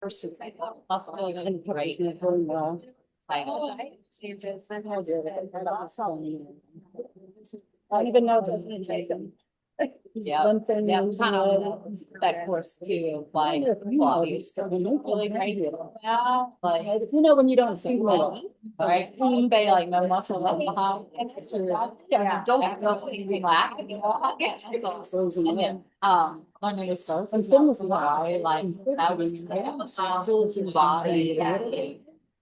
And right. I don't even know if it's take them. Yeah, I'm kind of that course too, like Pilates for really great. Yeah, like when you don't see more, right, they like no muscle left behind. Yeah, don't relax. It's awesome. And then learning to surf and fitness is high, like that was tools your body.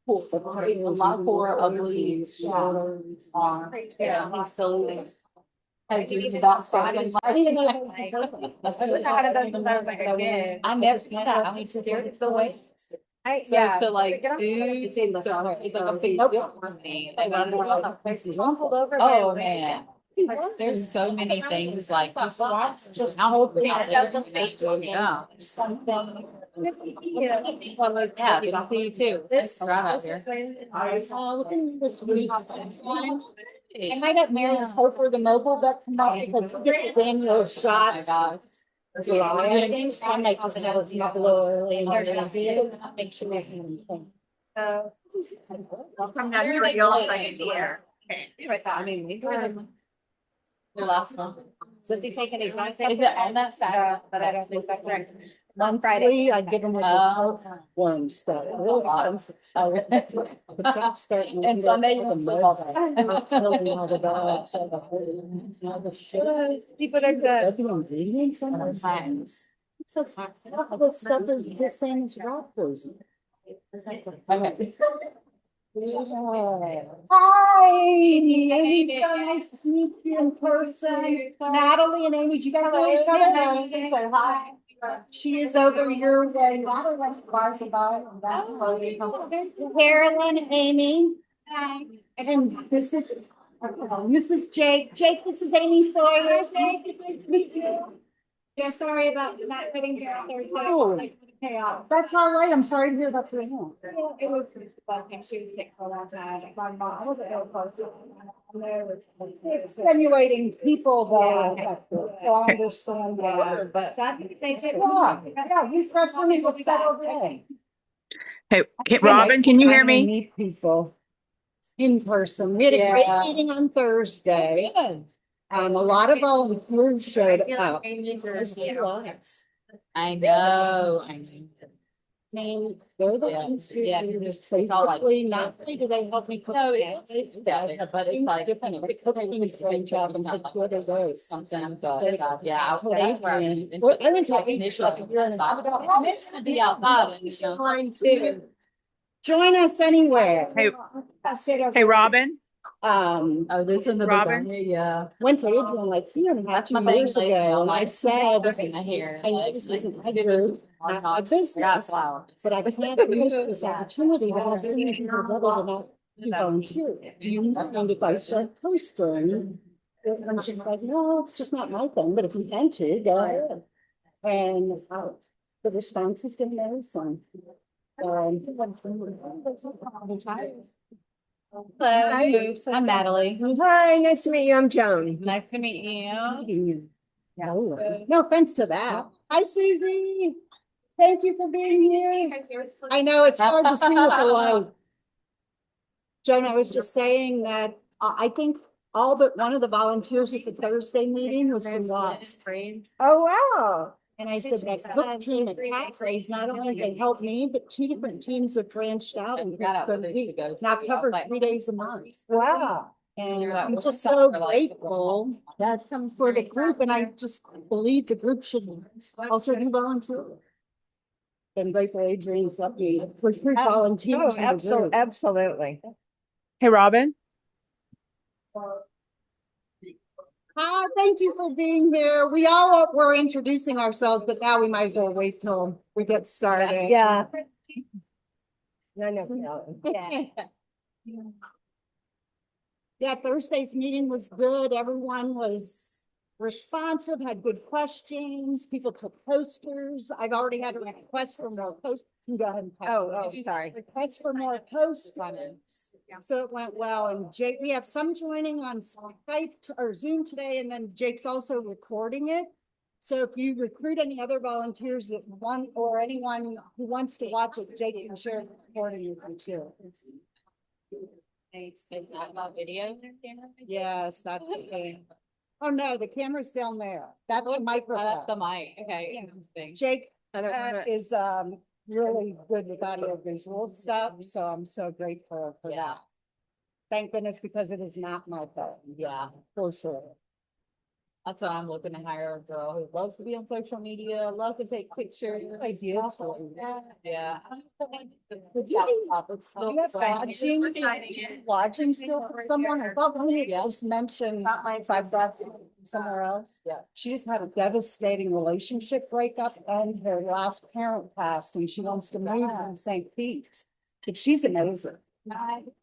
A lot more ugly shoulders, arms, he's so had dreams about something. I didn't know. I wish I had done since I was like a kid. I never did that. I mean, scared it's the way. To like do it's like a big deal for me. Like, oh man. There's so many things like just how out there. Yeah. Yeah, good to see you too. It's right out here. Looking this week. I might have Mary's Hofer the mobile vet come up because he gets his annual shots. I might just have him up a little early and make sure there's anything. I'll come down here. You'll also get the air. I mean, your last one. Since he taken his last. Is it on that side? But I don't think that's right. On Friday, I give him with worm stuff. Real expensive. The top starting. And Sunday you will sleep all day. People are good. Ingredients sometimes. It's like half the stuff is the same as rock frozen. Okay. Hi, Amy. So nice to meet you in person. Natalie and Amy, do you guys know each other? Say hi. She is over your way. Natalie wants to buy some Carolyn, Amy. Hi. And this is Jake. Jake, this is Amy Sawyer. Nice to meet you. Yeah, sorry about not getting here on Thursday. Oh. That's all right. I'm sorry to hear about your home. It was she was sick for a long time. My mom, I wasn't ill close to extenuating people though, so I understand that. But yeah, you freshmen get settled in. Hey, Robin, can you hear me? Meet people in person. We had a great meeting on Thursday. A lot of volunteers showed up. I know. They're the ones who it's all like not only do they help me cook. No, it's better, but it's like different. They cook me a great job and cook what it is. Something. Yeah, I went to initially to be outside. Join us anywhere. Hey, Robin. Oh, this is the Robin. Yeah. Went to Adrian like 2.5 years ago, and I said, I know this isn't my group, not my business, but I can't miss this opportunity to have so many people rather than not volunteer. Do you mind if I start posting? And she's like, no, it's just not my thing, but if you want to, go ahead. And the response has been very fun. Hello, I'm Natalie. Hi, nice to meet you. I'm Joan. Nice to meet you. No offense to that. Hi, Susie. Thank you for being here. I know it's hard to see with the light. Joan, I was just saying that I think all but one of the volunteers at the Thursday meeting was from Watts. Oh, wow. And I said, that book team at Pathways, not only they helped me, but 2 different teams have branched out and now covered 3 days a month. Wow. And I'm just so grateful for the group. And I just believe the group should also do volunteer. And grateful Adrian's let me recruit volunteers. Oh, absolutely. Hey, Robin. Hi, thank you for being here. We all were introducing ourselves, but now we might as well wait till we get started. Yeah. No. Yeah, Thursday's meeting was good. Everyone was responsive, had good questions. People took posters. I've already had a request for more posters. Oh, sorry. Request for more posters. So it went well. And Jake, we have some joining on Skype or Zoom today, and then Jake's also recording it. So if you recruit any other volunteers that want, or anyone who wants to watch it, Jake can share the recording with you too. Is that my video? Yes, that's the thing. Oh, no, the camera's down there. That's the That's the microphone. mic. Okay. Interesting. Jake I don't know. is really good with audio visual stuff, so I'm so grateful for Yeah. that. Thank goodness, because it is not my phone, Yeah. for sure. That's why I'm looking to hire a girl who loves to be on social media, loves to take pictures. Yeah. Watching still for someone, I thought one of you just mentioned five bucks somewhere else. Yeah. She just had a devastating relationship breakup and her last parent passed and she wants to move from St. Pete. But she's amazing.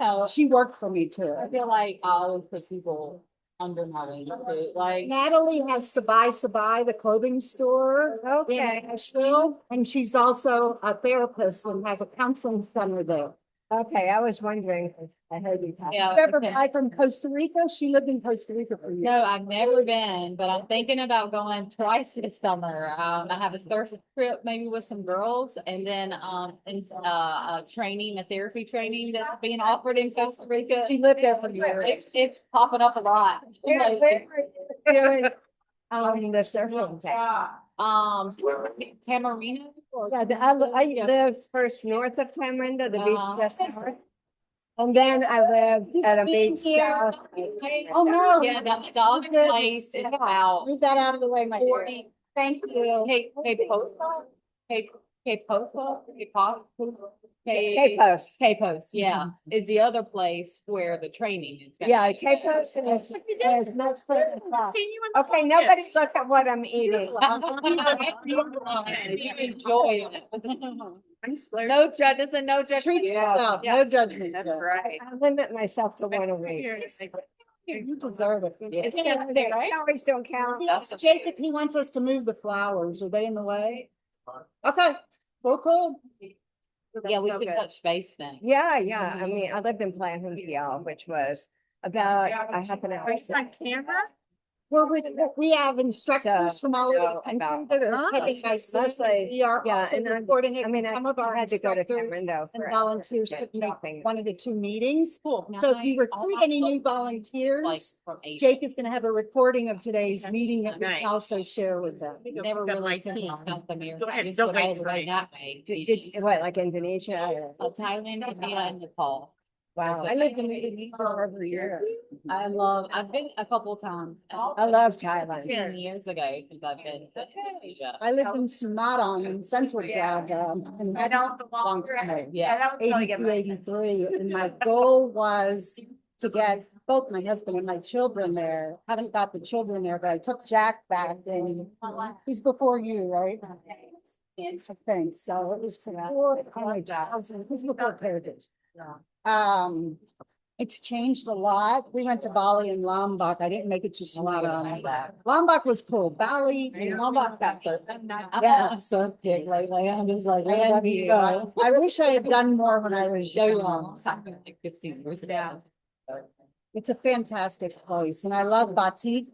So She worked for me too. I feel like I always put people under my wing too. Like, Natalie has Sabai, the clothing store in Okay, Asheville, and she's also a therapist and has a counseling center there. okay, I was wondering, 'cause I heard you talking. yeah. You ever okay. buy from Costa Rica? She lived in Costa Rica for years. No, I've never been, but I'm thinking about going twice this summer. I have a surf trip maybe with some girls and then a therapy training that's being offered in Costa Rica. She lived there for years. It's popping up a lot. Where are you doing, the surfing thing? Tamarina. Yeah, I lived first north of Tamarindo, the beach just north. And then I lived at a beach south. of Oh, no. Yeah, the other Good. place is Yeah. about Move that out of the way, my dear. 40. Thank you. Cape Postal? Cape Postal? Cape Post. Cape Post, yeah, is the other place where the training is. gonna Yeah, be. Cape Post is much further south. Okay, nobody look at what I'm eating. You enjoy it. No judges and no judgment. Treat yourself, no judgment. That's sir. right. I limit myself to one a week. You deserve it. They always don't count. See, Jake, if he wants us to move the flowers, are they in the way? Okay, well, cool. Yeah, we can touch base then. Yeah, yeah, I mean, I lived in Plahenville, which was about a half an hour. camera? We have instructors from all over the country that are taking my Mostly, We are yeah, also and I'm- recording it. I mean, Some of our I had to go to instructors Tamarindo and for volunteers get couldn't shopping. make one of the two meetings. Cool. So if you recruit any new Like volunteers, from 8. Jake is gonna have a recording of today's meeting that we can Nice. also share with them. Never Got really my seen teeth. South America. Go ahead, Just don't went all wait the way tonight. that way. What, like Indonesia? Or- Thailand, India, and Nepal. Wow, I lived in Indonesia every year. I've been a couple times. I love Thailand. 10 years ago, because I've been to Asia. I lived in Sumatang in central Java. And I don't belong long time. Yeah, that would probably get 82, my. 83, and my goal was to get both my husband and my children there. Haven't got the children there, but I took Jack back and he's before you, right? I think, so it was before, it was before COVID. It's changed a lot. We went to Bali and Lombok. I didn't make it to Sumatang. Lombok was cool. Bali. Lombok's got surfing. I'm Yeah. on a surf kick lately. I'm just like, I where do envy you you. I go? I wish I had done more when I was So young. long. Like 15 years ago. It's a fantastic place and I love batik.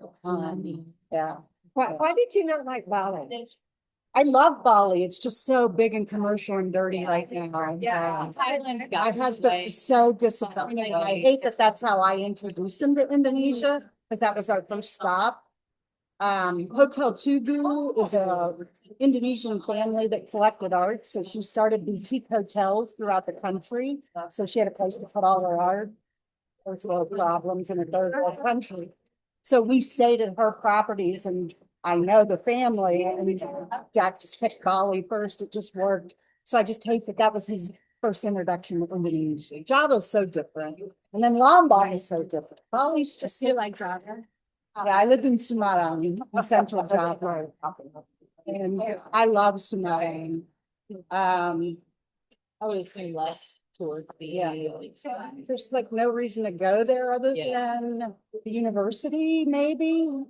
Yeah. Why did you not like Bali? I love Bali. It's just so big and commercial and dirty right now. Thailand's got. My husband is so disappointed and I hate that that's how I introduced him to Indonesia, because that was our first stop. Hotel Tugu is a Indonesian family that collected art, so she started boutique hotels throughout the country. So she had a place to put all her art. First world problems in a third world country. So we stayed at her properties and I know the family and Jack just picked Bali first. It just worked. So I just hate that that was his first introduction to Indonesia. Java's so different. And then Lombok is so different. Bali's just. You like Java? Yeah, I lived in Sumatang in central Java. And I love Sumatang. I would assume less towards the. Yeah. There's like no reason to go there other Yeah. than the university, maybe.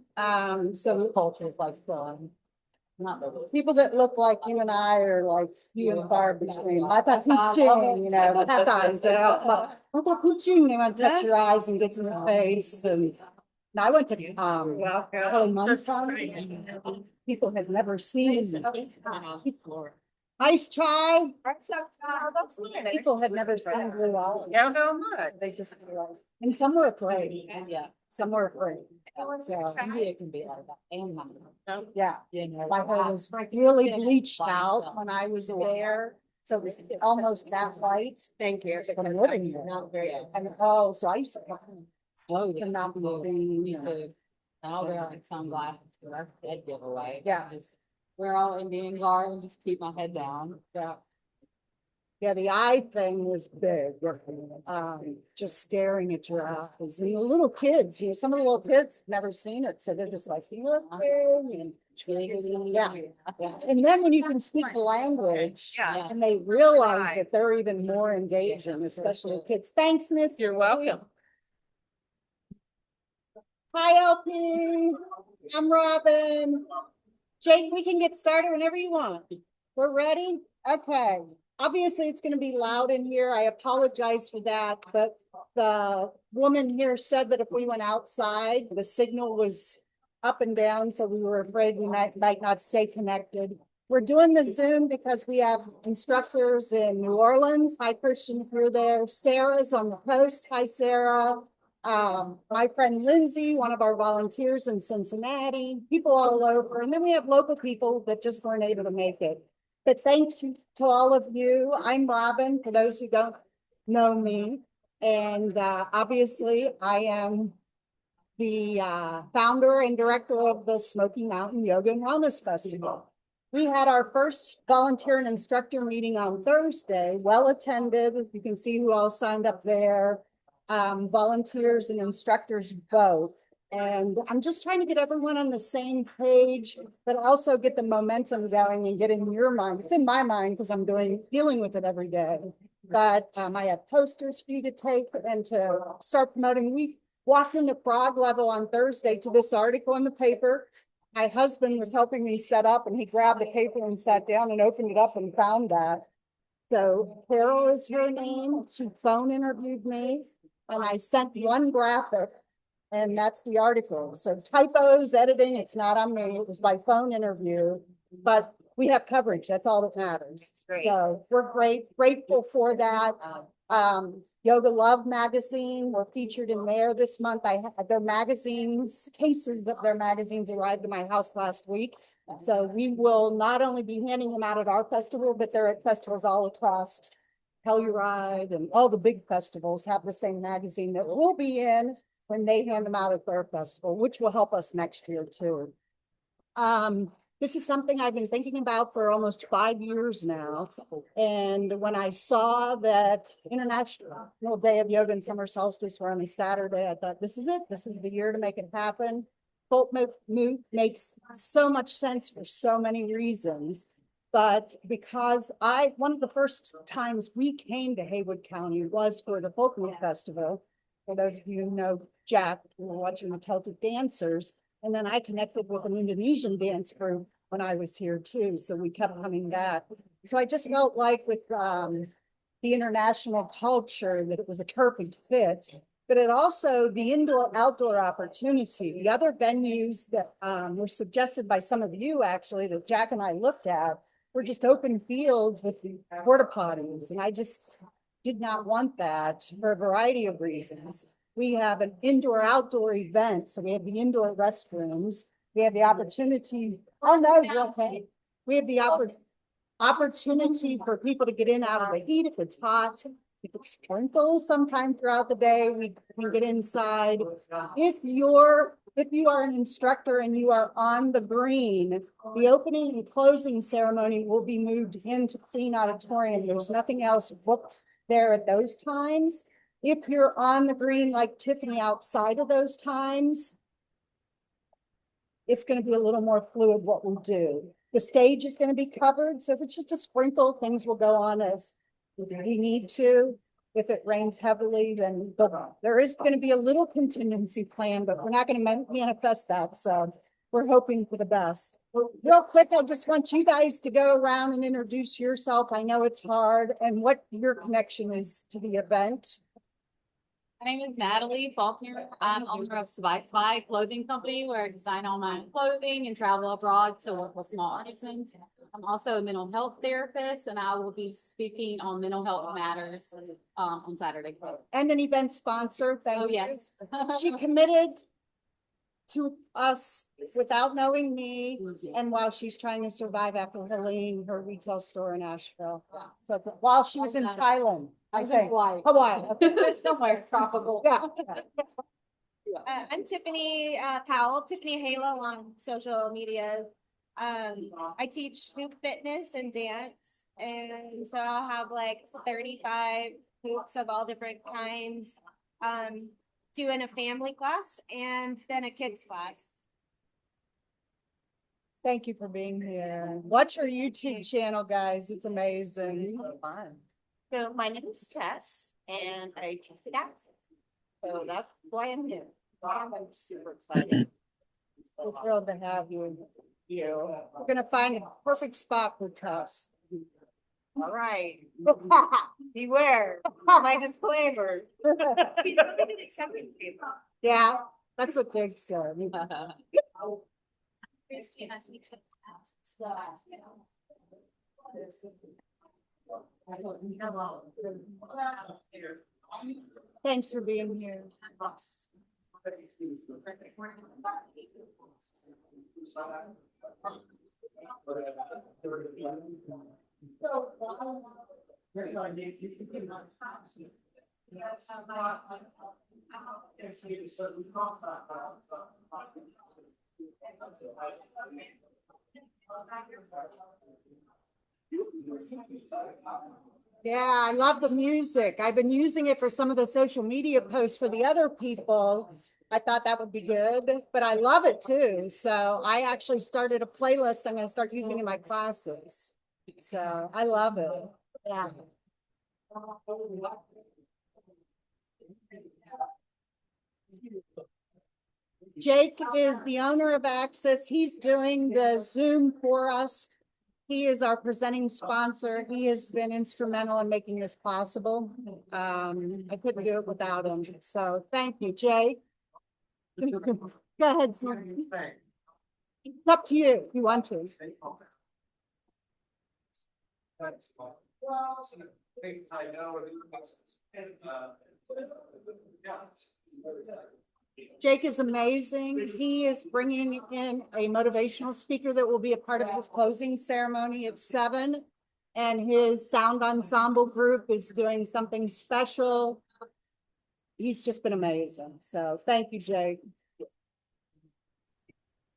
So Culture is like so. Not really. people that look like you and I are like few and far between. Mata kucing, you know, patans that are mata kucing, they want to touch your eyes and get in your face. And I went to Kalimantan. people had never seen. Uh-huh. Ice chai, That's nice. people had never seen blue olives. Yeah, how much? They just, and some were afraid, Yeah. some were afraid. So, India can be like that. And mine. yeah. You know, My hair was really bleached out when I was there, so it was almost that white. Thank you. But I'm living there. Not very. And, oh, so I used to. Oh, To not be You clean. could, and I'll wear like sunglasses for our head giveaway. Yeah. Just wear all Indian garb and just keep my head down. Yeah. Yeah, the eye thing was big, just staring at your eyes. And the little kids, some of the little kids never seen it, so they're just like looking and. Yeah. Yeah. And then when you can speak the language Yeah. and they realize that they're even more engaging, especially kids. Thanks, Miss. You're welcome. Hi, LP. I'm Robin. Jake, we can get started whenever you want. We're ready? Okay. Obviously, it's going to be loud in here. I apologize for that, but the woman here said that if we went outside, the signal was up and down, so we were afraid we might not stay connected. We're doing the Zoom because we have instructors in New Orleans. Hi, Christian, if you're there. Sarah's on the coast. Hi, Sarah. My friend Lindsay, one of our volunteers in Cincinnati, people all over. And then we have local people that just weren't able to make it. But thanks to all of you. I'm Robin, for those who don't know me. And obviously, I am the founder and director of the Smoky Mountain Yoga and Wellness Festival. We had our first volunteer and instructor meeting on Thursday, well attended. You can see who all signed up there. Volunteers and instructors both. And I'm just trying to get everyone on the same page, but also get the momentum going and get in your mind. It's in my mind because I'm dealing with it every day. But I have posters for you to take and to start promoting. We walked into Frog Level on Thursday to this article in the paper. My husband was helping me set up and he grabbed the paper and sat down and opened it up and found that. So Carol is her name. She phone interviewed me and I sent one graphic and that's the article. So typos, editing, it's not on me. It was by phone interview, but we have coverage. That's all that matters. Great. So we're grateful for that. Yoga Love magazine, we're featured in there this month. I had their magazines, cases of their magazines arrived at my house last week. So we will not only be handing them out at our festival, but they're at festivals all across Telluride and all the big festivals have the same magazine that we'll be in when they hand them out at their festival, which will help us next year too. This is something I've been thinking about for almost 5 years now. And when I saw that International Day of Yoga and Summer Solstice were on a Saturday, I thought, this is it. This is the year to make it happen. Bolt Move makes so much sense for so many reasons. But because one of the first times we came to Haywood County was for the Folk Move Festival. For those of you who know Jack, who were watching the Celtic Dancers. And then I connected with an Indonesian dance group when I was here too. So we kept coming back. So I just felt like with the international culture that it was a perfect fit, but it also the indoor-outdoor opportunity. The other venues that were suggested by some of you actually that Jack and I looked at were just open fields with porta potties. And I just did not want that for a variety of reasons. We have an indoor-outdoor event. So we have the indoor restrooms. We have the opportunity. Oh, no, you're okay. We have the opportunity for people to get in out of the heat if it's hot. If it sprinkles sometime throughout the day, we can get inside. If you are an instructor and you are on the green, the opening and closing ceremony will be moved into Clean Auditorium. There's nothing else booked there at those times. If you're on the green like Tiffany outside of those times, it's going to be a little more fluid what we'll do. The stage is going to be covered. So if it's just a sprinkle, things will go on as we need to. If it rains heavily, then there is going to be a little contingency plan, but we're not going to manifest that. So we're hoping for the best. Real quick, I just want you guys to go around and introduce yourself. I know it's hard and what your connection is to the event. My name is Natalie Faulkner. I'm owner of Spy clothing company where I design all my own clothing and travel abroad to work with small artisans. I'm also a mental health therapist and I will be speaking on mental health matters on Saturday. And an event sponsor, Oh, thank you. yes. She committed to us without knowing me, and while she's trying to survive after Helene, her retail store in Asheville. So while she was in Thailand, I was in think. Hawaii. Hawaii, okay. Somewhere tropical. Yeah. I'm Tiffany Powell, Tiffany Halo on social media. I teach hoop fitness and dance, and so I'll have like 35 hoops of all different kinds, doing a family class and then a kids class. Thank you for being here. Watch her YouTube channel, guys. It's amazing. So my name is Tess and I teach dance. So that's why I'm here. I'm super excited. We're thrilled to have you. We're gonna find a perfect spot for Tufts. All right. Beware. My disclaimer. Yeah, that's what Jake said. Thanks for being here. Yeah, I love the music. I've been using it for some of the social media posts for the other people. I thought that would be good, but I love it too. So I actually started a playlist I'm going to start using in my classes. So I love it. Yeah. Jake is the owner of Access. He's doing the Zoom for us. He is our presenting sponsor. He has been instrumental in making this possible. I couldn't do it without him. So thank you, Jake. Go ahead, Susan. It's up to you if you want to. Jake is amazing. He is bringing in a motivational speaker that will be a part of his closing ceremony at 7. And his sound ensemble group is doing something special. He's just been amazing. So thank you, Jake.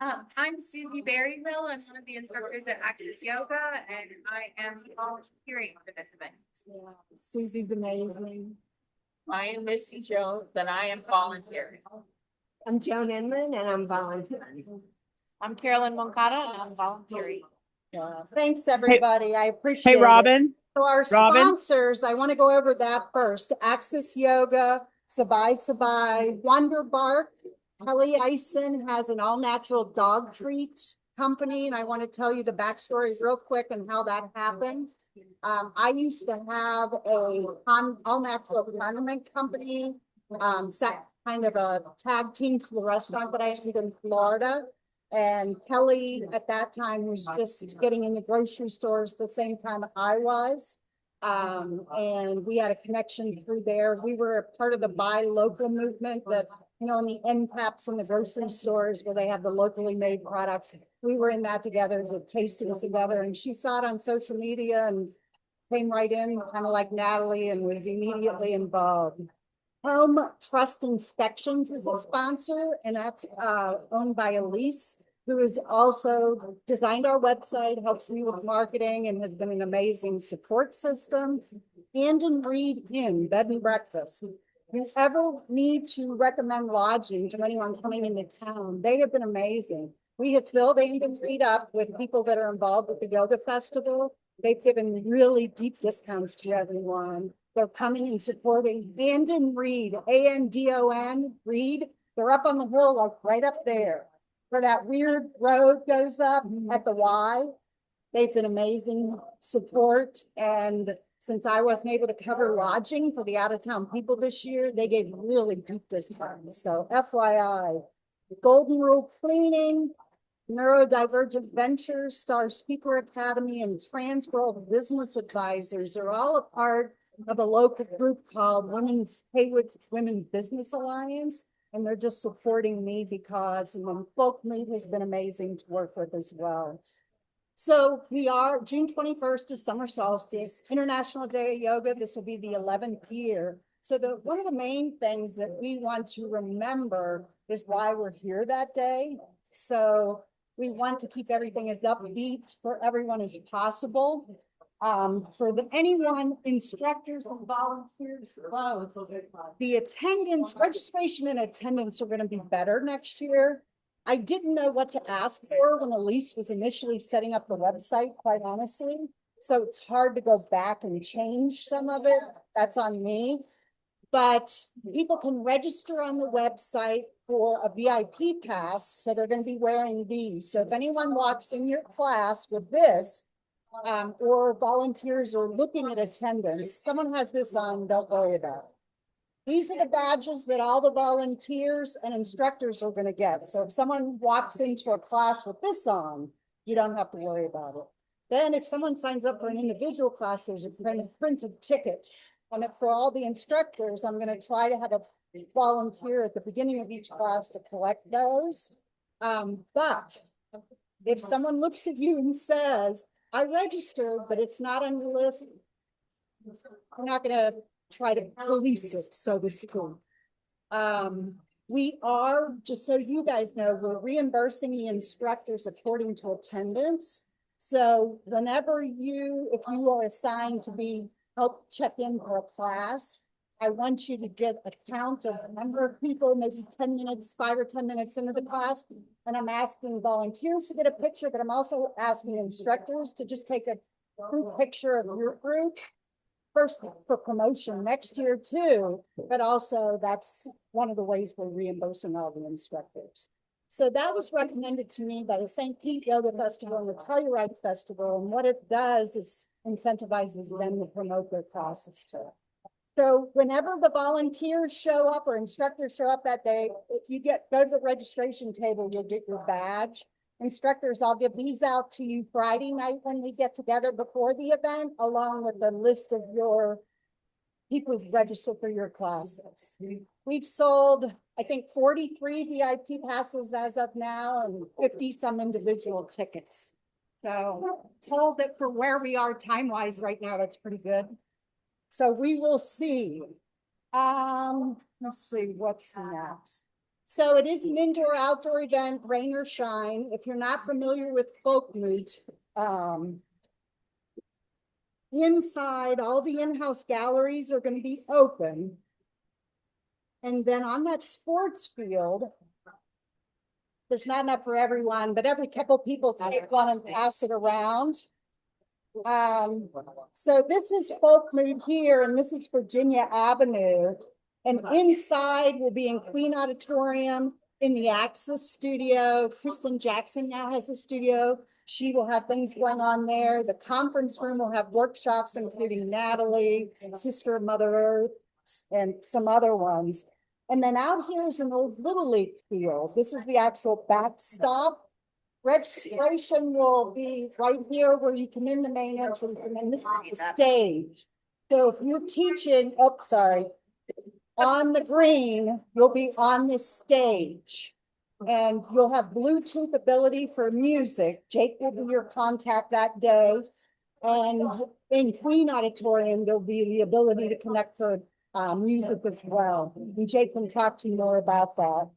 I'm Susie Berryhill. I'm one of the instructors at Access Yoga, and I am volunteering for this event. Susie's amazing. I am Missy Jones, and I am volunteering. I'm Joan Inman and I'm volunteering. I'm Carolyn Moncada, and I'm volunteering. Thanks, everybody. I appreciate Hey, it. Robin. So our Robin? sponsors, I want to go over that first. Access Yoga, Sabai, Wonder Bark. Kelly Eisen has an all-natural dog treat company, and I want to tell you the backstory real quick and how that happened. I used to have a all-natural condiment company, kind of a tag team to the restaurant that I owned in Florida. And Kelly at that time was just getting into grocery stores the same time I was. And we had a connection through there. We were a part of the buy local movement that, you know, in the end caps in the grocery stores where they have the locally made products. We were in that together, the tasting together, and she saw it on social media and came right in, kind of like Natalie, and was immediately involved. Home Trust Inspections is a sponsor, and that's owned by Elise, who has also designed our website, helps me with marketing, and has been an amazing support system. And Reed Inn, bed and breakfast. If you ever need to recommend lodging to anyone coming into town, they have been amazing. We have filled and Reed up with people that are involved with the yoga festival. They've given really deep discounts to everyone. They're coming and supporting Andon Reed, Andon Reed. They're up on the hill, like right up there, where that weird road goes up at the Y. They've been amazing support, and since I wasn't able to cover lodging for the out-of-town people this year, they gave really deep discounts. So FYI, Golden Rule Cleaning, Neurodivergent Ventures, Star Speaker Academy, and Trans World Business Advisors are all a part of a local group called Haywood's Women Business Alliance. And they're just supporting me because Folk Mood has been amazing to work with as well. So we are June 21st is summer solstice, International Day of Yoga. This will be the 11th year. So one of the main things that we want to remember is why we're here that day. So we want to keep everything as upbeat for everyone as possible. For anyone, instructors and volunteers both, the attendance, registration and attendance are going to be better next year. I didn't know what to ask for when Elise was initially setting up the website, quite honestly. So it's hard to go back and change some of it. That's on me. But people can register on the website for a VIP pass. So they're going to be wearing these. So if anyone walks in your class with this, or volunteers are looking at attendance, someone has this on, don't worry about it. These are the badges that all the volunteers and instructors are going to get. So if someone walks into a class with this on, you don't have to worry about it. Then if someone signs up for an individual class, there's a printed ticket. And for all the instructors, I'm going to try to have a volunteer at the beginning of each class to collect those. But if someone looks at you and says, I registered, but it's not on your list, I'm not going to try to police it, so to speak. We are, just so you guys know, we're reimbursing the instructors according to attendance. So whenever if you are assigned to help check in for a class, I want you to get a count of the number of people, maybe 10 minutes, 5 or 10 minutes into the class. And I'm asking volunteers to get a picture, but I'm also asking instructors to just take a group picture of your group. First for promotion next year too, but also that's one of the ways we're reimbursing all the instructors. So that was recommended to me by the St. Pete Yoga Festival and the Telluride Festival. And what it does is incentivizes them to promote their classes too. So whenever the volunteers show up or instructors show up that day, if you go to the registration table, you'll get your badge. Instructors, I'll give these out to you Friday night when we get together before the event, along with a list of your people who've registered for your classes. We've sold, I think, 43 VIP passes as of now and 50 some individual tickets. So told that for where we are time-wise right now, that's pretty good. So we will see. Let's see what's next. So it is an indoor-outdoor event, rain or shine. If you're not familiar with Folk Mood, inside, all the in-house galleries are going to be open. And then on that sports field, there's not enough for everyone, but every couple people take one and pass it around. So this is Folk Mood here, and this is Virginia Avenue. And inside will be in Queen Auditorium in the Axis studio. Kristen Jackson now has a studio. She will have things going on there. The conference room will have workshops, including Natalie, Sister of Mother Earth, and some other ones. And then out here is an old Little League field. This is the actual backstop. Registration will be right here where you come in the main entrance, and then this is the stage. So if you're teaching, on the green, you'll be on this stage. And you'll have Bluetooth ability for music. Jake will be your contact that day. And in Queen Auditorium, there'll be the ability to connect for music as well. And Jake can talk to you more about that.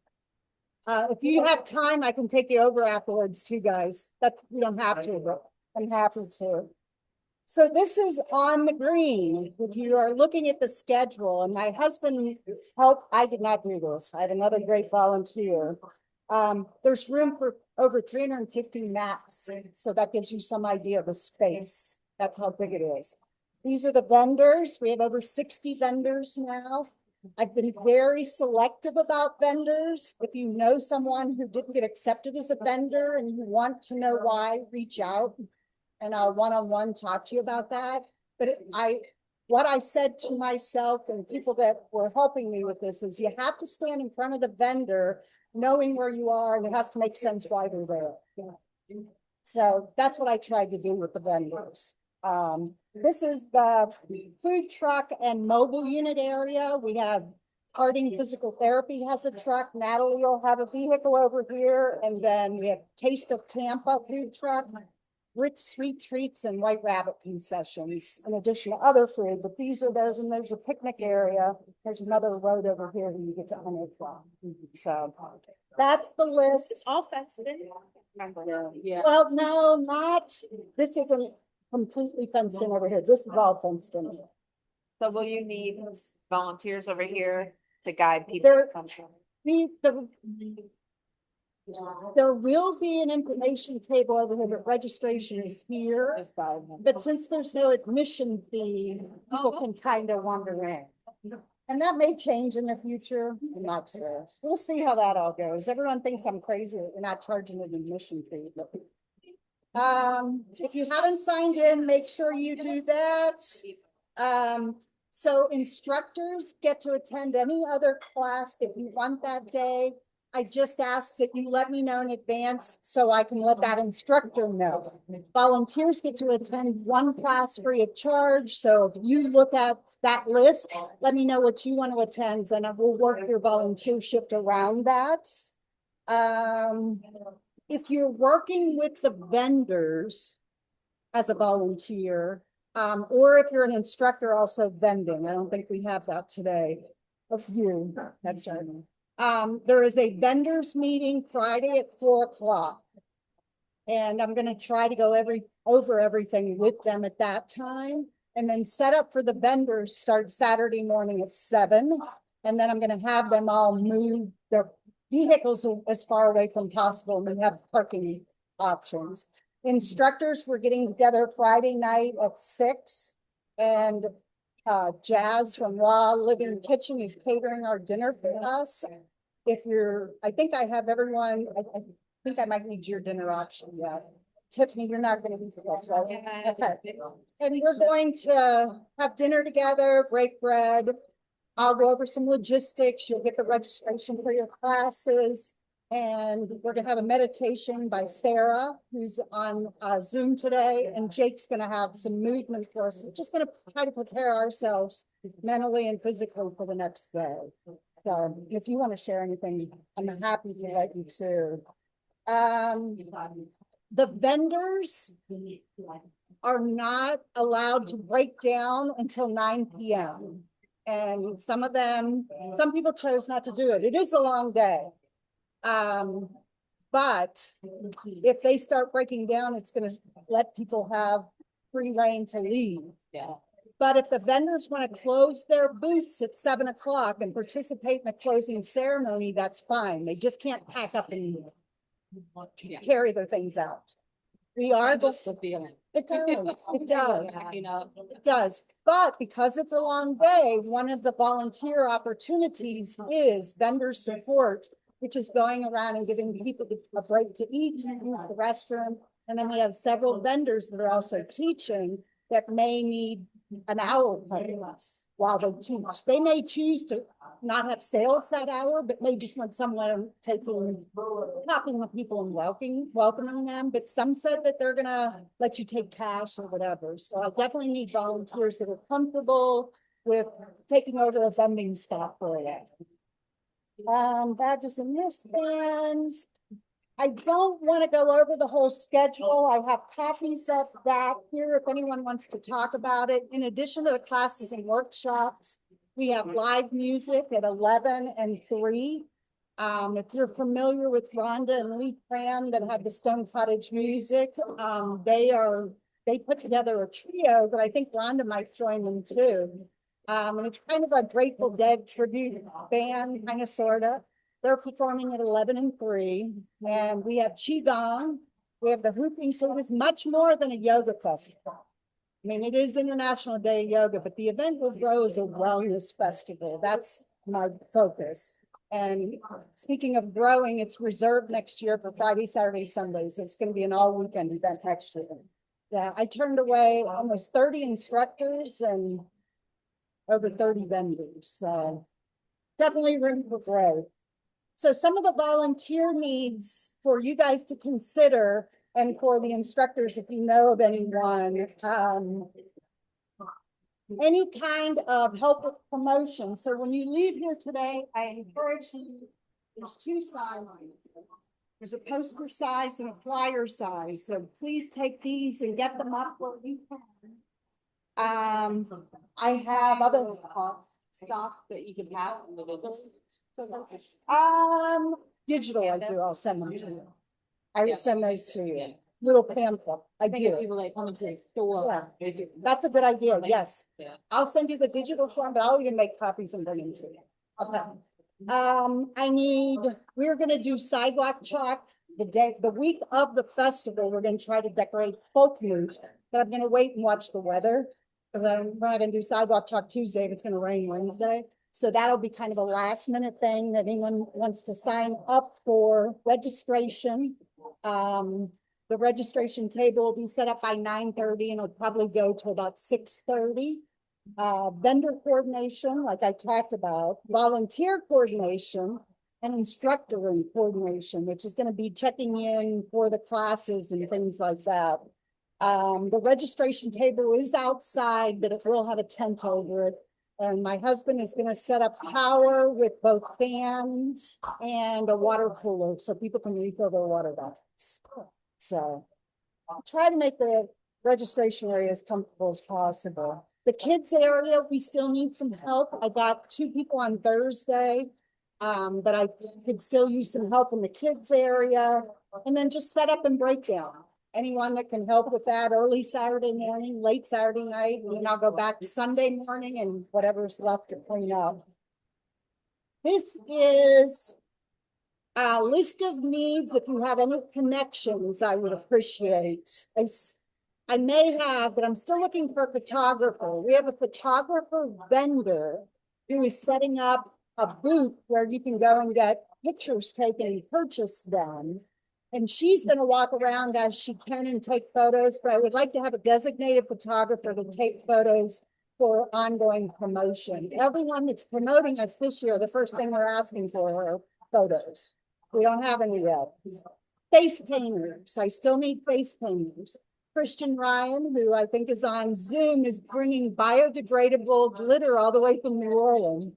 If you have time, I can take you over afterwards too, guys. You don't have to, but I'm happy to. So this is on the green. If you are looking at the schedule, and my husband helped, I did not do this. I had another great volunteer. There's room for over 350 mats. So that gives you some idea of the space. That's how big it is. These are the vendors. We have over 60 vendors now. I've been very selective about vendors. If you know someone who didn't get accepted as a vendor and you want to know why, reach out and I'll one-on-one talk to you about that. But what I said to myself and people that were helping me with this is you have to stand in front of the vendor knowing where you are, and it has to make sense why they're there. So that's what I tried to do with the vendors. This is the food truck and mobile unit area. We have Harding Physical Therapy has a truck. Natalie will have a vehicle over here. And then we have Taste of Tampa food truck, Rich Sweet Treats and White Rabbit concessions, in addition to other food. But these are those, and there's a picnic area. There's another road over here that you get to enter from. So that's the list. All fenced in. Yeah. Well, no, not, this isn't completely fenced in over here. This is all fenced in. So will you need volunteers over here to guide people? There, there will be an information table over here, but registration is here. But since there's no admission fee, people can kind of wander in. And that may change in the future. I'm not sure. We'll see how that all goes. Everyone thinks I'm crazy that we're not charging an admission fee. But, if you haven't signed in, make sure you do that. So instructors get to attend any other class if you want that day. I just ask that you let me know in advance so I can let that instructor know. Volunteers get to attend one class free of charge. So if you look at that list, let me know what you want to attend, then I will work your volunteer shift around that. If you're working with the vendors as a volunteer, or if you're an instructor also vending, I don't think we have that today. Of you, that's right. There is a vendors meeting Friday at 4 o'clock. And I'm going to try to go over everything with them at that time. And then set up for the vendors start Saturday morning at 7. And then I'm going to have them all move their vehicles as far away from possible. And we have parking options. Instructors, we're getting together Friday night at 6. And Jazz from Raw Living Kitchen is catering our dinner for us. If you're, I think I have everyone, I think I might need your dinner option yet. Tiffany, you're not going to be with us, right? Okay. And we're going to have dinner together, break bread. I'll go over some logistics. You'll get the registration for your classes. And we're going to have a meditation by Sarah, who's on Zoom today. And Jake's going to have some movement for us. We're just going to try to prepare ourselves mentally and physically for the next day. So if you want to share anything, I'm happy to let you too. The vendors are not allowed to break down until 9 p.m. And some people chose not to do it. It is a long day. But if they start breaking down, it's going to let people have free reign to leave. Yeah. But if the vendors want to close their booths at 7 o'clock and participate in the closing ceremony, that's fine. They just can't pack up and carry their things out. We are Just the feeling. It does. It does. You know, It does. But because it's a long day, one of the volunteer opportunities is vendor support, which is going around and giving people a break to eat and use the restroom. And then we have several vendors that are also teaching that may need an hour while they teach. They may choose to not have sales that hour, but may just want someone talking with people and welcoming them. But some said that they're gonna let you take cash or whatever. So I definitely need volunteers that are comfortable with taking over a vending spot for you. Badges and wristbands. I don't want to go over the whole schedule. I have copies of that here if anyone wants to talk about it. In addition to the classes and workshops, we have live music at 11 and 3. If you're familiar with Rhonda and Lee Cram that have the Stone Cottage music, they put together a trio, but I think Rhonda might join them too. And it's kind of a Grateful Dead tribute band, kind of, sort of. They're performing at 11 and 3, and we have Qigong, we have the hooping, so it is much more than a yoga festival. I mean, it is International Day of Yoga, but the event will grow as a wellness festival. That's my focus. And speaking of growing, it's reserved next year for Friday, Saturday, Sundays. So it's going to be an all-weekend event next year. Yeah, I turned away almost 30 instructors, and over 30 vendors, so definitely room for growth. So some of the volunteer needs for you guys to consider, and for the instructors, if you know of anyone, any kind of help with promotion. So when you leave here today, I encourage you, there's two sizes. There's a poster size and a flyer size. So please take these and get them up where you can. I have other Stuff that you can have individually. digital I do, I'll send them to you. I will Yeah. send those to you. Yeah. Little pamphlet. I I think if do. people like come into the store. Yeah. That's a good idea, yes. Yeah. I'll send you the digital form, but I'll even make copies and bring them to you. Okay. We're gonna do sidewalk chalk the week of the festival. We're gonna try to decorate folk moot, but I'm gonna wait and watch the weather. Because we're not gonna do sidewalk chalk Tuesday if it's gonna rain Wednesday. So that'll be kind of a last minute thing that anyone wants to sign up for registration. The registration table will be set up by 9:30 and it'll probably go to about 6:30. Vendor coordination, like I talked about, volunteer coordination, and instructor coordination, which is going to be checking in for the classes and things like that. The registration table is outside, but it will have a tent over it. And my husband is going to set up power with both fans and a water cooler so people can refill their water bottles. So I'll try to make the registration area as comfortable as possible. The kids area, we still need some help. I got 2 people on Thursday, but I could still use some help in the kids area. And then just set up and break down. Anyone that can help with that early Saturday morning, late Saturday night, and then I'll go back Sunday morning and whatever's left to clean up. This is a list of needs. If you have any connections, I would appreciate. I may have, but I'm still looking for a photographer. We have a photographer vendor who is setting up a booth where you can go and get pictures taken and purchase them. And she's going to walk around as she can and take photos, but I would like to have a designated photographer to take photos for ongoing promotion. Everyone that's promoting us this year, the first thing we're asking for are photos. We don't have any yet. Face painters. I still need face painters. Christian Ryan, who I think is on Zoom, is bringing biodegradable glitter all the way from New Orleans.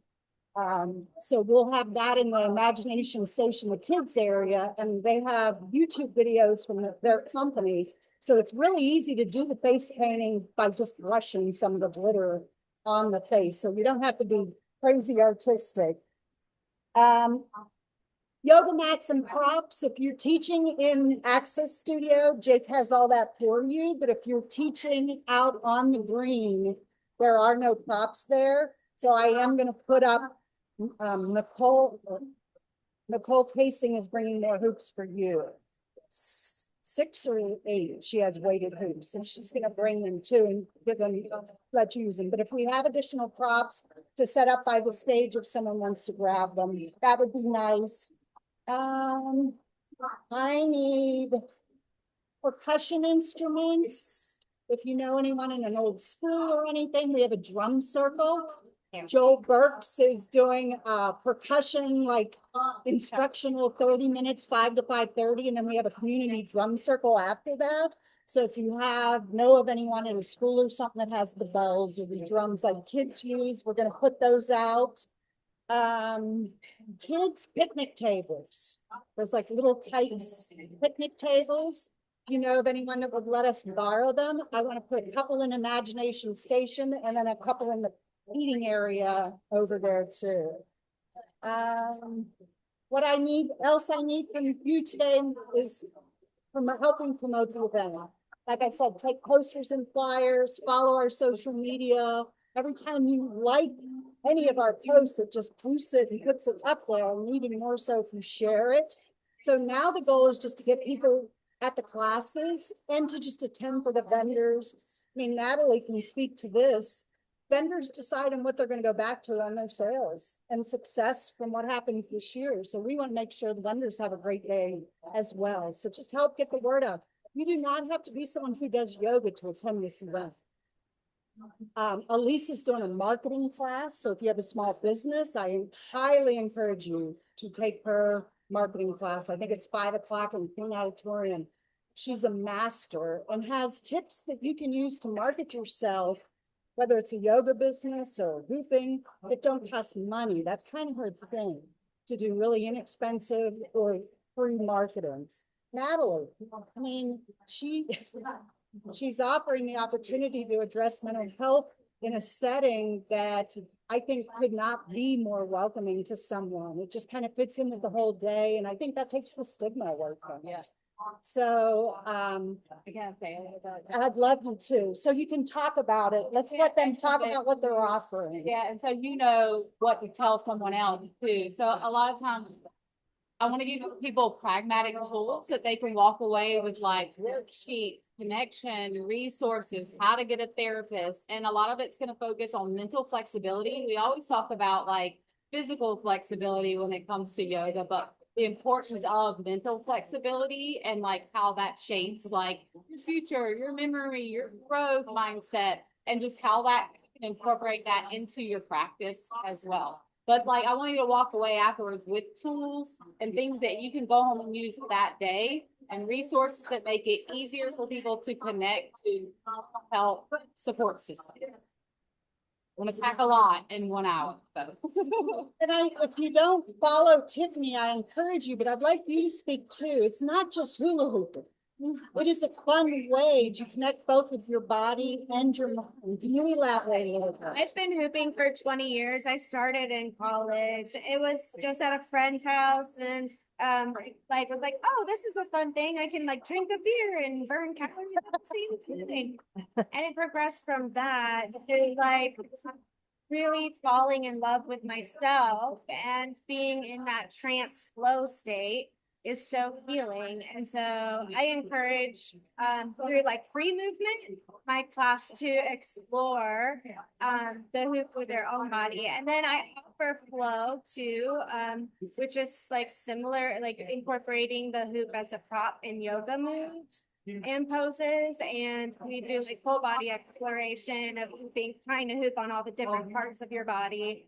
So we'll have that in the Imagination Station, the kids area, and they have YouTube videos from their company. So it's really easy to do the face painting by just brushing some of the glitter on the face. So you don't have to be crazy artistic. Yoga mats and props. If you're teaching in Access Studio, Jake has all that for you. But if you're teaching out on the green, there are no props there. So I am going to put up Nicole Casing is bringing more hoops for you. 6 or 8, she has weighted hoops, and she's going to bring them too and give them, let you use them. But if we have additional props to set up by the stage, if someone wants to grab them, that would be nice. I need percussion instruments. If you know anyone in an old school or anything, we have a drum circle. Joel Burks is doing percussion, like instructional 30 minutes, 5 to 5:30. And then we have a community drum circle after that. So if you know of anyone in a school or something that has the bells or the drums like kids use, we're going to put those out. Kids picnic tables. There's like little tight picnic tables. You know of anyone that would let us borrow them? I want to put a couple in Imagination Station and then a couple in the eating area over there too. What I need from you today is from helping promote the event. Like I said, take posters and flyers, follow our social media. Every time you like any of our posts, it just boosts it and puts it up there, and even more so if you share it. So now the goal is just to get people at the classes and to just attend for the vendors. I mean, Natalie can speak to this. Vendors decide on what they're going to go back to on their sales and success from what happens this year. So we want to make sure the vendors have a great day as well. So just help get the word out. You do not have to be someone who does yoga to attend this event. Elise is doing a marketing class, so if you have a small business, I highly encourage you to take her marketing class. I think it's 5 o'clock in King Auditorium. She's a master and has tips that you can use to market yourself, whether it's a yoga business or hooping. It don't cost money. That's kind of her thing, to do really inexpensive or free marketing. Natalie, I mean, she's offering the opportunity to address mental health in a setting that I think could not be more welcoming to someone. It just kind of fits in with the whole day. And I think that takes the stigma away from it. So I can't say a little bit. I'd love you to. So you can talk about it. Let's let them talk about what they're offering. Yeah, and so you know what to tell someone else too. So a lot of times I want to give people pragmatic tools that they can walk away with, like worksheets, connection, resources, how to get a therapist. And a lot of it's going to focus on mental flexibility. We always talk about like physical flexibility when it comes to yoga, but the importance of mental flexibility and like how that shapes like your future, your memory, your growth mindset, and just how that can incorporate that into your practice as well. But like, I want you to walk away afterwards with tools and things that you can go home and use that day, and resources that make it easier for people to connect to help support systems. I want to pack a lot in 1 hour. So. And if you don't follow Tiffany, I encourage you, but I'd like you to speak too. It's not just hula hooping. It is a fun way to connect both with your body and your mind. Can you elaborate a little bit? I've been hooping for 20 years. I started in college. It was just at a friend's house, and like was like, oh, this is a fun thing. I can like drink a beer and burn calories at the same time. And it progressed from that to like really falling in love with myself, and being in that trance flow state is so healing. And so I encourage through like free movement, my class to explore the hoop with their own body. And then I offer flow too, which is like similar, like incorporating the hoop as a prop in yoga moves and poses. And we do like full body exploration of hooping, trying to hoop on all the different parts of your body.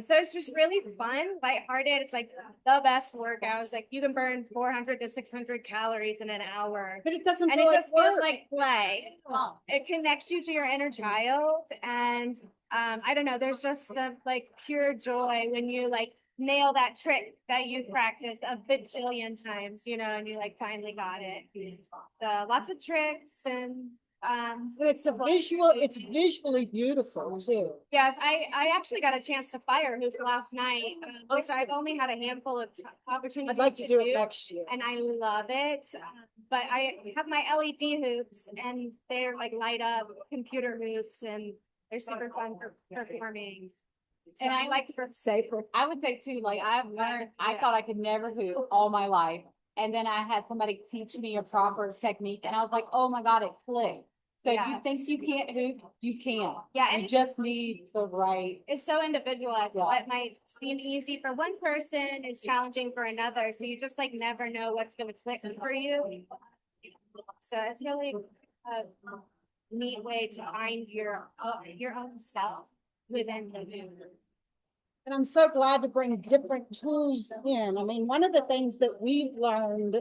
So it's just really fun, lighthearted. It's like the best workout. It's like you can burn 400 to 600 calories in an hour. But it doesn't And feel it like just feels work. like play. It connects you to your inner child. And I don't know, there's just some like pure joy when you like nail that trick that you practiced a bajillion times, you know, and you like finally got it. So lots of tricks and it's visually beautiful too. yes, I actually got a chance to fire hoop last night, which I've only had a handful of opportunities I'd like to do it next year. and I love it. But I have my LED hoops, and they're like light up computer hoops, and they're super fun for performing. And I like to be safer. I would say too, like I've learned, I thought I could never hoop all my life. And then I had somebody teach me a proper technique, and I was like, oh my God, it clicked. So if you think you can't hoop, you can. Yeah, and you just need the right. It's so individualized. Yeah. What might seem easy for one person is challenging for another. So you just like never know what's going to click for you. So it's really a neat way to find your own self within the movement. And I'm so glad to bring different tools in. I mean, one of the things that we've learned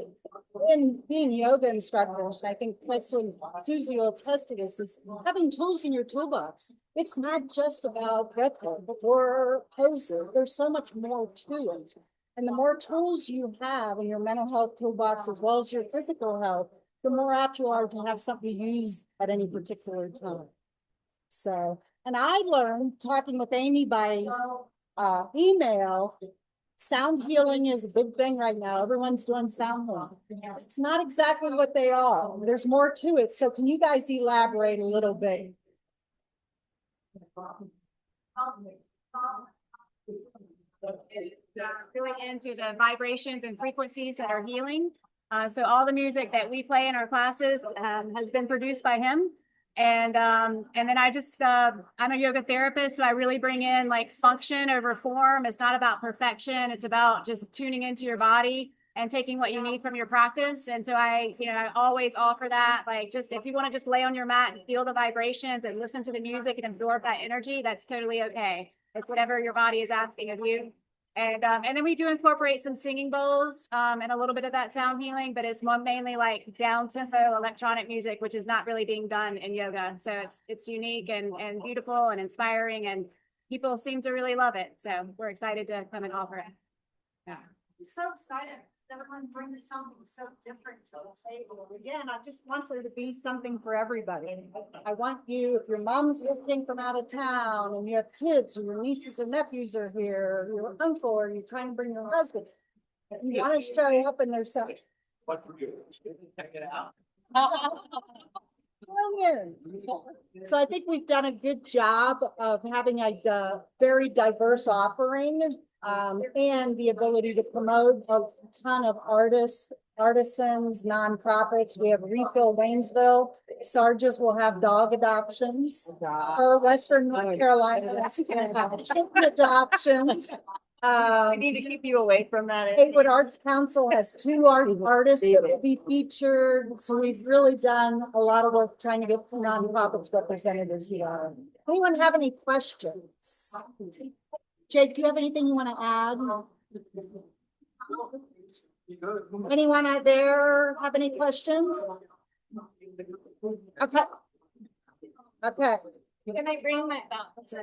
in being yoga instructors, and I think especially Susie will attest to this, is having tools in your toolbox. It's not just about breath work or poses. There's so much more to it. And the more tools you have in your mental health toolbox, as well as your physical health, the more apt you are to have something to use at any particular time. So, and I learned talking with Amy by email, sound healing is a big thing right now. Everyone's doing sound healing. It's not exactly what they are. There's more to it. So can you guys elaborate a little bit? Going into the vibrations and frequencies that are healing. So all the music that we play in our classes has been produced by him. And then I just, I'm a yoga therapist, so I really bring in like function over form. It's not about perfection. It's about just tuning into your body and taking what you need from your practice. And so I always offer that, like, just if you want to just lay on your mat and feel the vibrations and listen to the music and absorb that energy, that's totally okay. It's whatever your body is asking of you. And then we do incorporate some singing bowls and a little bit of that sound healing, but it's more mainly like down tempo electronic music, which is not really being done in yoga. So it's unique and beautiful and inspiring, and people seem to really love it. So we're excited to come and offer it. Yeah. I'm so excited. Everyone brings something so different to the table. Again, I just want there to be something for everybody. I want you, if your mom's visiting from out of town and you have kids or your nieces or nephews are here, or your uncle, or you're trying to bring your husband, if you want to show up and there's something. So I think we've done a good job of having a very diverse offering and the ability to promote a ton of artists, artisans, nonprofits. We have Refill Waynesville. Sarges will have dog adoptions. For Western North Carolina, that's going to have chicken adoptions. We need to keep you away from that. Haywood Arts Council has two artists that will be featured. So we've really done a lot of work trying to get nonprofits represented as well. Anyone have any questions? Jake, do you have anything you want to add? Anyone out there have any questions? Okay. Okay. Can I bring my thoughts?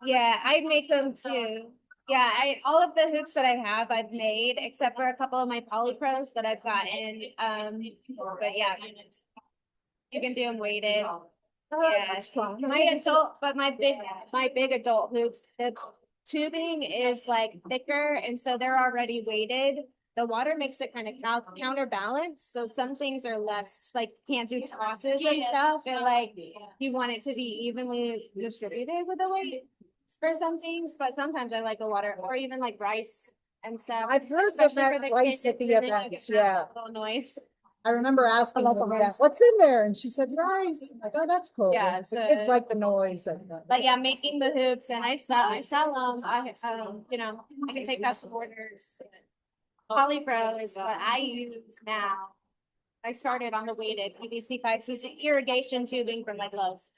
Yeah, I make them too. Yeah, all of the hoops that I have, I've made, except for a couple of my polypros that I've gotten. But yeah, you can do them weighted. Yeah, That's fun. my big adult hoops, the tubing is like thicker, and so they're already weighted. The water makes it kind of counterbalance. So some things are less, like, can't do tosses and stuff. And like, you want it to be evenly distributed with the weight for some things. But sometimes I like the water, or even like rice and stuff. I've heard of Especially that for the rice kids, at the and then you events, get yeah. that little noise. I remember asking them that, what's in there? And she said, rice. I'm like, oh, that's cool. Yeah, The so- kids like the noise. But yeah, making the hoops, and I sell them. I can take that to orders. Polypro is what I use now. I started on the weighted PVC pipes, which is irrigation tubing from my gloves.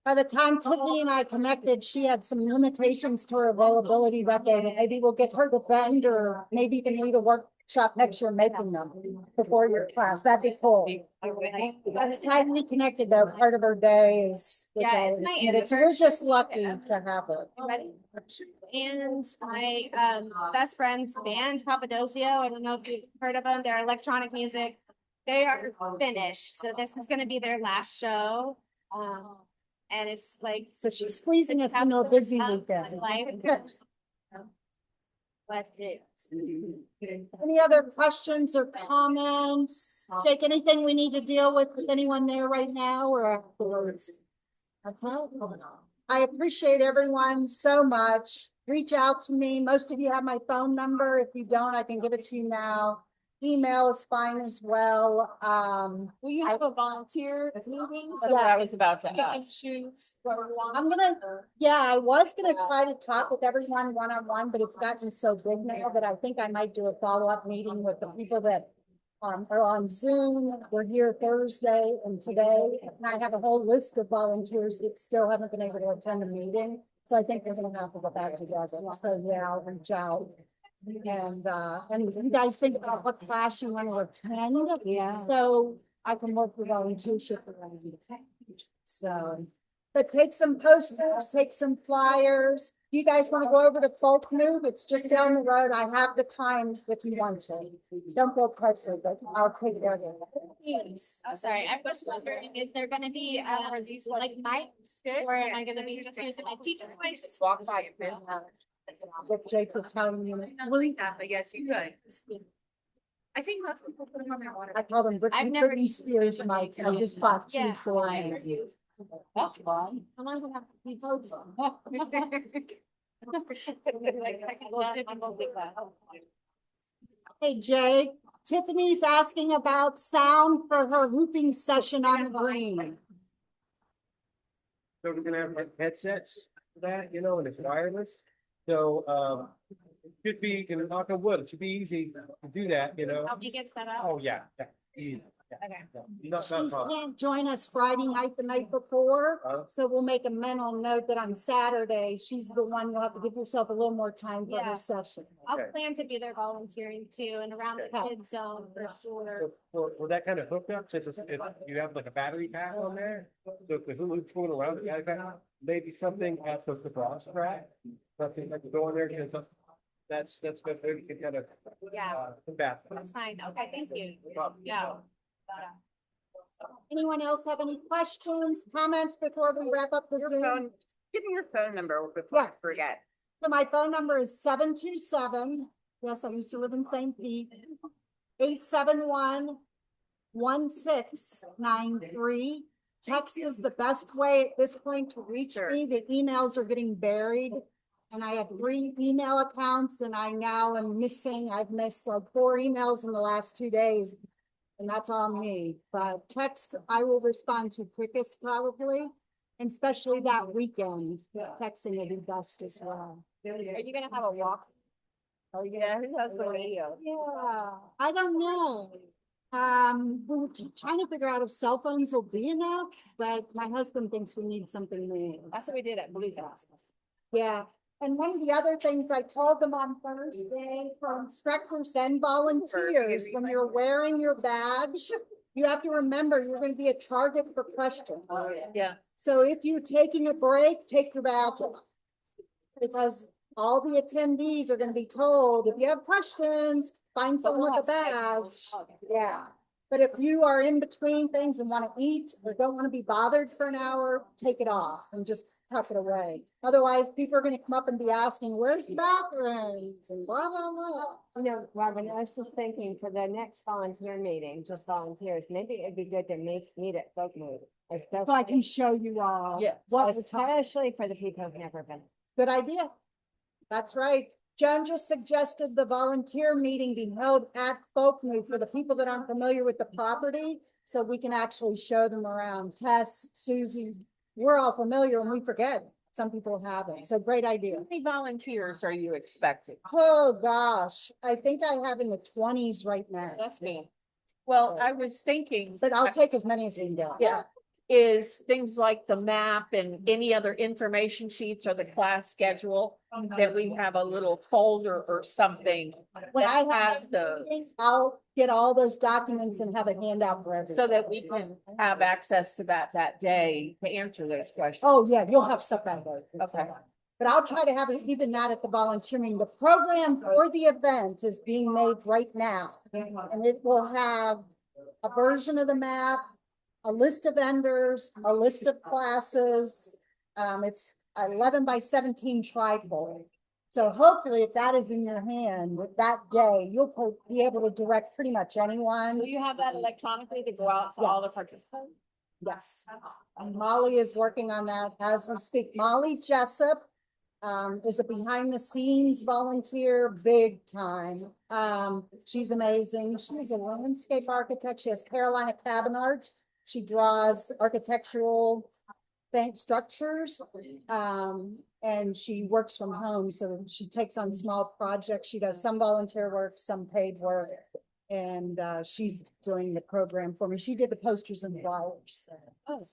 By the time Tiffany and I connected, she had some limitations to her availability that day. But maybe we'll get her to vend, or maybe you can lead a workshop next year making them before your class. That'd be cool. By the time we connected, though, part of her day is Yeah, it's my committed. So we're just lucky to have it. And my best friend's band, Papadosio, I don't know if you've heard of them. They're electronic music. They are finished. So this is going to be their last show. And it's like, So she's squeezing it into a busy weekend. That's it. Any other questions or comments? Jake, anything we need to deal with anyone there right now or afterwards? Okay. I appreciate everyone so much. Reach out to me. Most of you have my phone number. If you don't, I can give it to you now. Email is fine as well. Will you have a volunteer meeting? That's what I was about to Pick and choose what we want. I was gonna try to talk with everyone one-on-one, but it's gotten so big now that I think I might do a follow-up meeting with the people that are on Zoom. We're here Thursday and today, and I have a whole list of volunteers that still haven't been able to attend a meeting. So I think we're gonna have to go back together. So yeah, I'll reach out. And you guys think about what class you want to attend. Yeah. So I can work with volunteership around it. So, but take some posters, take some flyers. You guys want to go over to Folk Move? It's just down the road. I have the time if you want to. Don't go crazy, but I'll take care of it. Oh, sorry. I was wondering, is there gonna be like mics, or am I gonna be just using my teacher voice? Walk by your What Jake was telling you. But yes, you could. I think most people put them on their water. I call them I've never Britney used Spears mics. I just bought two Yeah. for them. That's fun. How long will have to be both? Like technical difficulty. Hey, Jake, Tiffany's asking about sound for her hooping session on the green. So we're gonna have headsets? that, you know, and it's wireless. So, it should be, you know, knock on wood, it should be easy to do that, you know. Help me get set up. Oh, yeah, yeah, easy. Okay. Not She hard. can't join us Friday night, the night before, Huh? so we'll make a mental note that on Saturday, she's the one you'll have to give yourself a little more time for Yeah. her session. I'll Okay. plan to be there volunteering too and around the Okay. kids zone for sure. For that kind of hookup, since if you have like a battery pack on there, so if the Hulu's going around the battery pack, maybe something at the cross track, something like go in there, because that's good, maybe you can kind of. Yeah. Combat. That's fine. Okay, thank you. No problem. Yeah. Anyone else have any questions, comments before we wrap up the Your Zoom? phone, give me your phone number before I Yes. forget. So my phone number is 727. Yes, I used to live in St. Pete. 871-1693. Text is the best way at this point to reach Sure. me. The emails are getting buried. And I have 3 email accounts and I now am missing, I've missed like 4 emails in the last 2 days. And that's on me, but text, I will respond to quickest probably. And especially that weekend, texting will be best as well. Are you gonna have a walk? Oh, yeah, who has the radio? Yeah, I don't know. We're trying to figure out if cell phones will be enough, but my husband thinks we need something new. That's what we did at Blue Cross. Yeah, and one of the other things I told them on Thursday for instructors and volunteers, when you're wearing your badge, you have to remember you're going to be a target for questions. Yeah. So if you're taking a break, take your badge off. Because all the attendees are going to be told, if you have questions, find someone with a badge. Yeah. But if you are in between things and want to eat or don't want to be bothered for an hour, take it off and just tuck it away. Otherwise, people are going to come up and be asking, where's the bathrooms and blah, blah, blah. You know, Robin, I was just thinking for the next volunteer meeting, just volunteers, maybe it'd be good to meet at Folk Mood. So I can show you all. Yeah, what we're talking. especially for the people who've never been. Good idea. That's right. Joan just suggested the volunteer meeting be held at Folkmood for the people that aren't familiar with the property, so we can actually show them around. Tess, Susie, we're all familiar and we forget. Some people haven't. So great idea. How many volunteers are you expecting? Oh, gosh. I think I have in the 20s right now, That's me. Well, I was thinking. but I'll take as many as we can get. Yeah, is things like the map and any other information sheets or the class schedule, that we have a little folder or something When I that have has the, I'll get all those documents and have a handout for everyone. so that we can have access to that day to answer those questions. Oh, yeah, you'll have stuff that way. Okay. But I'll try to have even that at the volunteer meeting. The program for the event is being made right now. And it will have a version of the map, a list of vendors, a list of classes. It's 11 by 17 trifold. So hopefully if that is in your hand that day, you'll be able to direct pretty much anyone. Will you have that electronically to go out to all the Yes. participants? Yes. Molly is working on that as we speak. Molly Jessup is a behind the scenes volunteer, big time. She's amazing. She's a landscape architect. She has Carolina Cabin Art. She draws architectural structures. And she works from home, so she takes on small projects. She does some volunteer work, some paid work. And she's doing the program for me. She did the posters and flyers.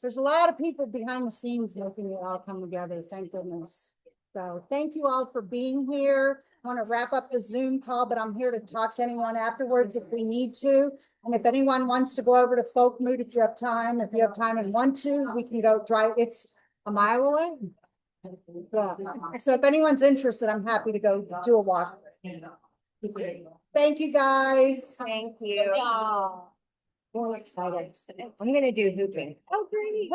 There's a lot of people behind the scenes making it all come together, thank goodness. So thank you all for being here. I want to wrap up the Zoom call, but I'm here to talk to anyone afterwards if we need to. And if anyone wants to go over to Folk Mood, if you have time and want to, we can go drive. It's a mile away. Yeah. So if anyone's interested, I'm happy to go do a walk. Thank you, guys. Thank you. Yeah. More excited. I'm gonna do hooping. Oh, great.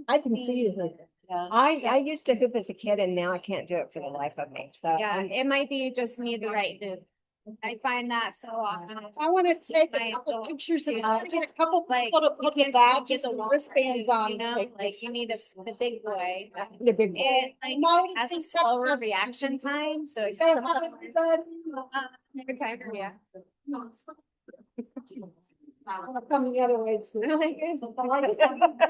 I can see you. I used to hoop as a kid and now I can't do it for the life of me. So Yeah, I'm- it might be just me the right dude. I find that so often. I want to take a I couple don't pictures and do I want to get a couple Like, people to you put the can't badges get the and walk wristbands through, on. you to know, take like you need the big boy. the big. It I'm already like has a thinking slower about- reaction time, so it's Say hi, everybody. every time, yeah. I'm gonna come the other way too. Really good.